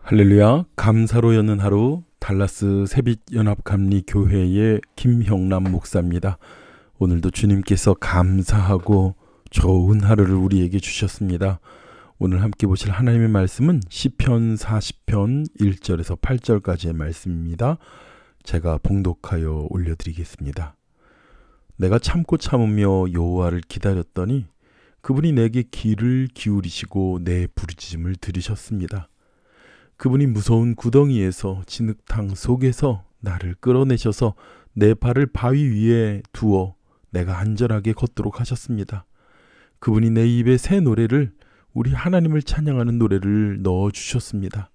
할렐루야. 감사로 여는 하루 달라스 새빛연합감리교회의 김형남 목사입니다. 오늘도 주님께서 감사하고 좋은 하루를 우리에게 주셨습니다. 오늘 함께 보실 하나님의 말씀은 시편 40편 1절에서 8절까지의 말씀입니다. 제가 봉독하여 올려드리겠습니다. 내가 참고 참으며 여호와를 기다렸더니 그분이 내게 귀를 기울이시고 내 부르짖음을 들으셨습니다. 그분이 무서운 구덩이에서 진흙탕 속에서 나를 끌어내셔서 내 발을 바위 위에 두어 내가 안전하게 걷도록 하셨습니다. 그분이 내 입에 새 노래를, 우리 하나님을 찬양하는 노래를 넣어주셨습니다.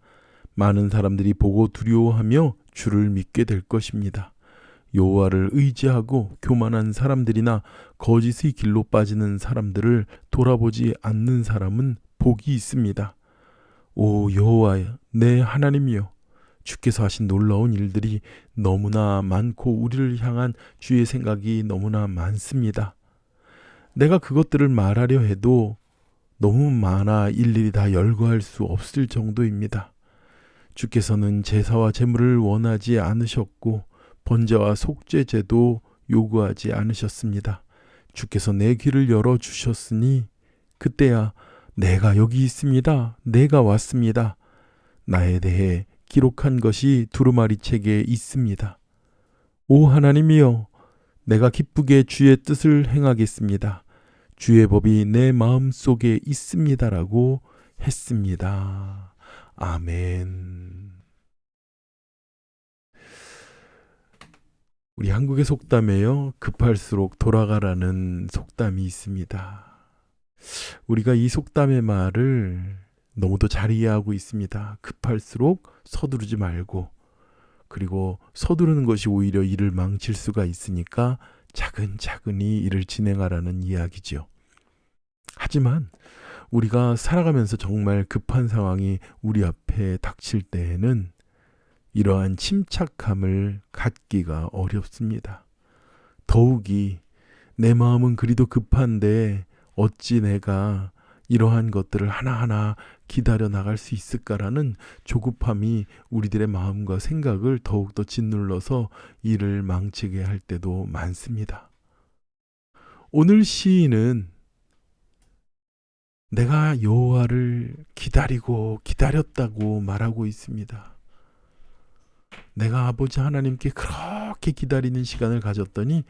많은 사람들이 보고 두려워하며 주를 믿게 될 것입니다. 여호와를 의지하고 교만한 사람들이나 거짓의 길로 빠지는 사람들을 돌아보지 않는 사람은 복이 있습니다. 오 여호와여, 내 하나님이여, 주께서 하신 놀라운 일들이 너무나 많고 우리를 향한 주의 생각이 너무나 많습니다. 내가 그것들을 말하려 해도 너무 많아 일일이 다 열거할 수 없을 정도입니다. 주께서는 제사와 제물을 원하지 않으셨고 번제와 속죄제도 요구하지 않으셨습니다. 주께서 내 귀를 열어주셨으니 그때야 내가 여기 있습니다. 내가 왔습니다. 나에 대해 기록한 것이 두루마리 책에 있습니다. 오 하나님이여, 내가 기쁘게 주의 뜻을 행하겠습니다. 주의 법이 내 마음 속에 있습니다라고 했습니다. 아멘. 우리 한국의 속담에요, 급할수록 돌아가라는 속담이 있습니다. 우리가 이 속담의 말을 너무도 잘 이해하고 있습니다. 급할수록 서두르지 말고, 그리고 서두르는 것이 오히려 일을 망칠 수가 있으니까 차근차근히 일을 진행하라는 이야기죠. 하지만 우리가 살아가면서 정말 급한 상황이 우리 앞에 닥칠 때에는 이러한 침착함을 갖기가 어렵습니다. 더욱이 내 마음은 그리도 급한데 어찌 내가 이러한 것들을 하나하나 기다려 나갈 수 있을까라는 조급함이 우리들의 마음과 생각을 더욱더 짓눌러서 일을 망치게 할 때도 많습니다. 오늘 시인은 내가 여호와를 기다리고 기다렸다고 말하고 있습니다. 내가 아버지 하나님께 그렇게 기다리는 시간을 가졌더니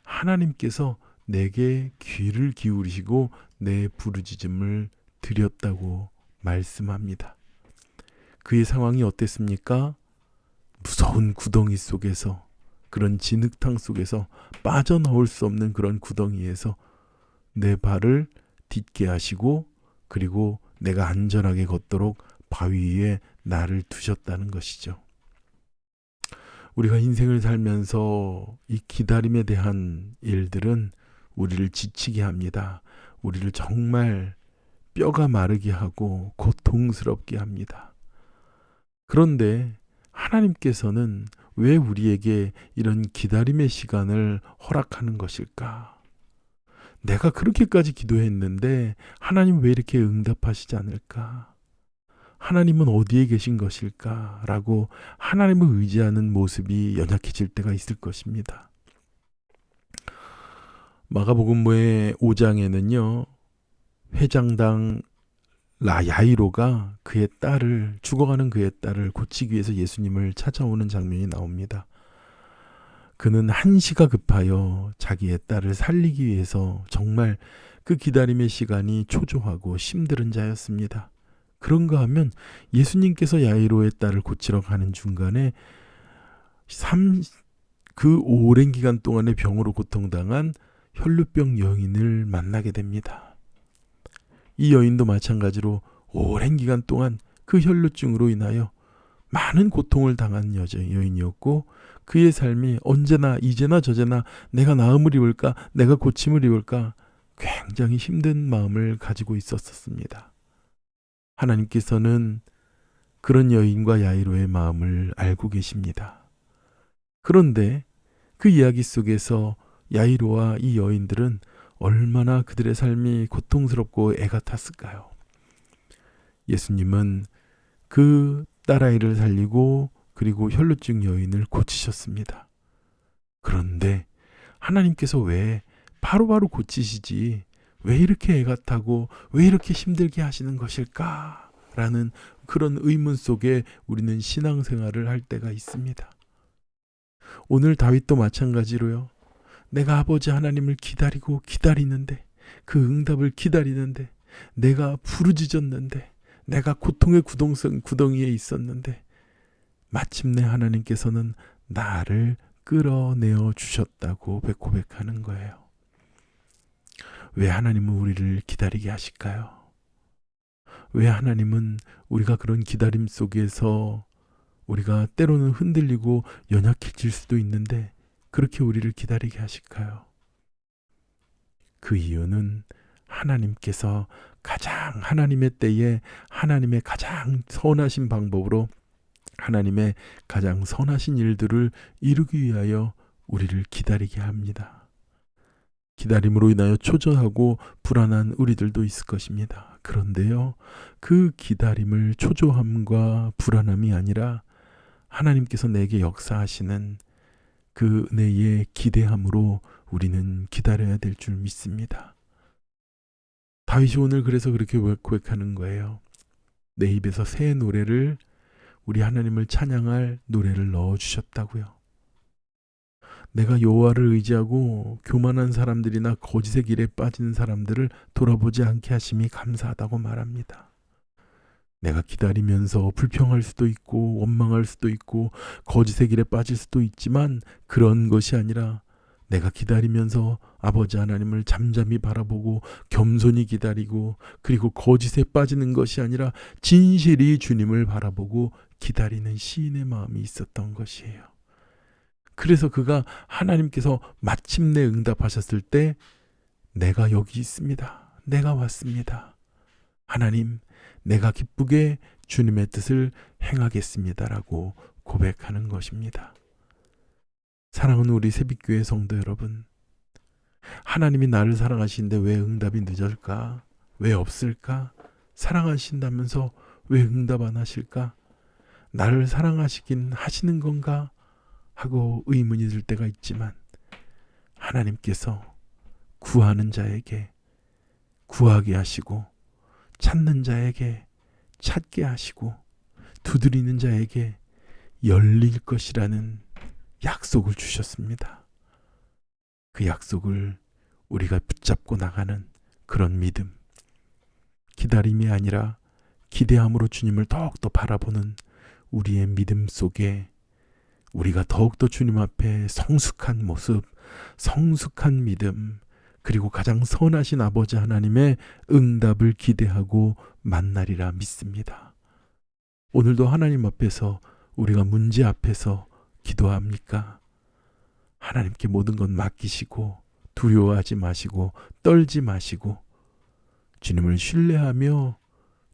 하나님께서 내게 귀를 기울이시고 내 부르짖음을 드렸다고 말씀합니다. 그의 상황이 어땠습니까? 무서운 구덩이 속에서, 그런 진흙탕 속에서, 빠져나올 수 없는 그런 구덩이에서 내 발을 딛게 하시고, 그리고 내가 안전하게 걷도록 바위 위에 나를 두셨다는 것이죠. 우리가 인생을 살면서 이 기다림에 대한 일들은 우리를 지치게 합니다. 우리를 정말 뼈가 마르게 하고 고통스럽게 합니다. 그런데 하나님께서는 왜 우리에게 이런 기다림의 시간을 허락하는 것일까? 내가 그렇게까지 기도했는데 하나님 왜 이렇게 응답하시지 않을까? 하나님은 어디에 계신 것일까? 라고 하나님을 의지하는 모습이 연약해질 때가 있을 것입니다. 마가복음의 5장에는요, 회장당 야이로가 죽어가는 그의 딸을 고치기 위해서 예수님을 찾아오는 장면이 나옵니다. 그는 한시가 급하여 자기의 딸을 살리기 위해서 정말 그 기다림의 시간이 초조하고 힘든 자였습니다. 그런가 하면 예수님께서 야이로의 딸을 고치러 가는 중간에 그 오랜 기간 동안의 병으로 고통당한 혈루병 여인을 만나게 됩니다. 이 여인도 마찬가지로 오랜 기간 동안 그 혈루증으로 인하여 많은 고통을 당한 여인이었고, 그의 삶이 언제나 이제나 저제나 내가 나음을 입을까, 내가 고침을 입을까 굉장히 힘든 마음을 가지고 있었습니다. 하나님께서는 그런 여인과 야이로의 마음을 알고 계십니다. 그런데 그 이야기 속에서 야이로와 이 여인들은 얼마나 그들의 삶이 고통스럽고 애가 탔을까요? 예수님은 그 딸아이를 살리고 그리고 혈루증 여인을 고치셨습니다. 그런데 하나님께서 왜 바로바로 고치시지 왜 이렇게 애가 타고 왜 이렇게 힘들게 하시는 것일까? 라는 그런 의문 속에 우리는 신앙생활을 할 때가 있습니다. 오늘 다윗도 마찬가지로요. 내가 아버지 하나님을 기다리고 기다리는데 그 응답을 기다리는데 내가 부르짖었는데 내가 고통의 구덩이에 있었는데 마침내 하나님께서는 나를 끌어내어 주셨다고 고백하는 거예요. 왜 하나님은 우리를 기다리게 하실까요? 왜 하나님은 우리가 그런 기다림 속에서 우리가 때로는 흔들리고 연약해질 수도 있는데 그렇게 우리를 기다리게 하실까요? 그 이유는 하나님께서 가장 하나님의 때에 하나님의 가장 선하신 방법으로 하나님의 가장 선하신 일들을 이루기 위하여 우리를 기다리게 합니다. 기다림으로 인하여 초조하고 불안한 우리들도 있을 것입니다. 그런데요, 그 기다림을 초조함과 불안함이 아니라 하나님께서 내게 역사하시는 그 은혜의 기대함으로 우리는 기다려야 될 줄 믿습니다. 다윗이 오늘 그래서 그렇게 고백하는 거예요. 내 입에서 새 노래를 우리 하나님을 찬양할 노래를 넣어주셨다고요. 내가 여호와를 의지하고 교만한 사람들이나 거짓의 길에 빠지는 사람들을 돌아보지 않게 하심이 감사하다고 말합니다. 내가 기다리면서 불평할 수도 있고 원망할 수도 있고 거짓의 길에 빠질 수도 있지만 그런 것이 아니라 내가 기다리면서 아버지 하나님을 잠잠히 바라보고 겸손히 기다리고 그리고 거짓에 빠지는 것이 아니라 진실이 주님을 바라보고 기다리는 시인의 마음이 있었던 것이에요. 그래서 그가 하나님께서 마침내 응답하셨을 때 내가 여기 있습니다. 내가 왔습니다. 하나님, 내가 기쁘게 주님의 뜻을 행하겠습니다라고 고백하는 것입니다. 사랑하는 우리 새빛교회 성도 여러분, 하나님이 나를 사랑하시는데 왜 응답이 늦을까? 왜 없을까? 사랑하신다면서 왜 응답 안 하실까? 나를 사랑하시긴 하시는 건가? 하고 의문이 들 때가 있지만 하나님께서 구하는 자에게 구하게 하시고 찾는 자에게 찾게 하시고 두드리는 자에게 열릴 것이라는 약속을 주셨습니다. 그 약속을 우리가 붙잡고 나가는 그런 믿음, 기다림이 아니라 기대함으로 주님을 더욱더 바라보는 우리의 믿음 속에 우리가 더욱더 주님 앞에 성숙한 모습, 성숙한 믿음, 그리고 가장 선하신 아버지 하나님의 응답을 기대하고 만나리라 믿습니다. 오늘도 하나님 앞에서 우리가 문제 앞에서 기도합니까? 하나님께 모든 것 맡기시고 두려워하지 마시고 떨지 마시고 주님을 신뢰하며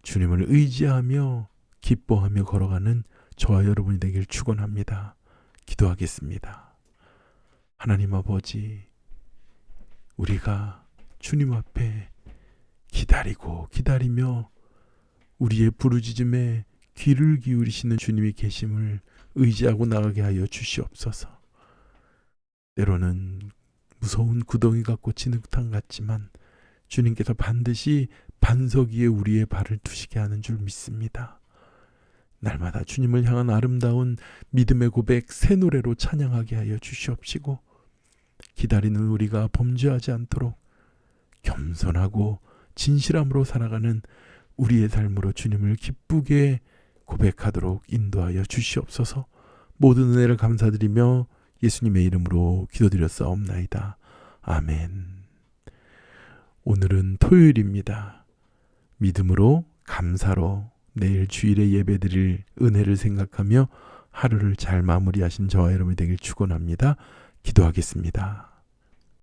주님을 의지하며 기뻐하며 걸어가는 저와 여러분이 되길 축원합니다. 기도하겠습니다. 하나님 아버지, 우리가 주님 앞에 기다리고 기다리며 우리의 부르짖음에 귀를 기울이시는 주님이 계심을 의지하고 나가게 하여 주시옵소서. 때로는 무서운 구덩이 같고 진흙탕 같지만 주님께서 반드시 반석 위에 우리의 발을 두시게 하는 줄 믿습니다. 날마다 주님을 향한 아름다운 믿음의 고백 새 노래로 찬양하게 하여 주시옵시고 기다리는 우리가 범죄하지 않도록 겸손하고 진실함으로 살아가는 우리의 삶으로 주님을 기쁘게 고백하도록 인도하여 주시옵소서. 모든 은혜를 감사드리며 예수님의 이름으로 기도드렸사옵나이다. 아멘. 오늘은 토요일입니다. 믿음으로 감사로 내일 주일에 예배드릴 은혜를 생각하며 하루를 잘 마무리하신 저와 여러분이 되길 축원합니다. 기도하겠습니다.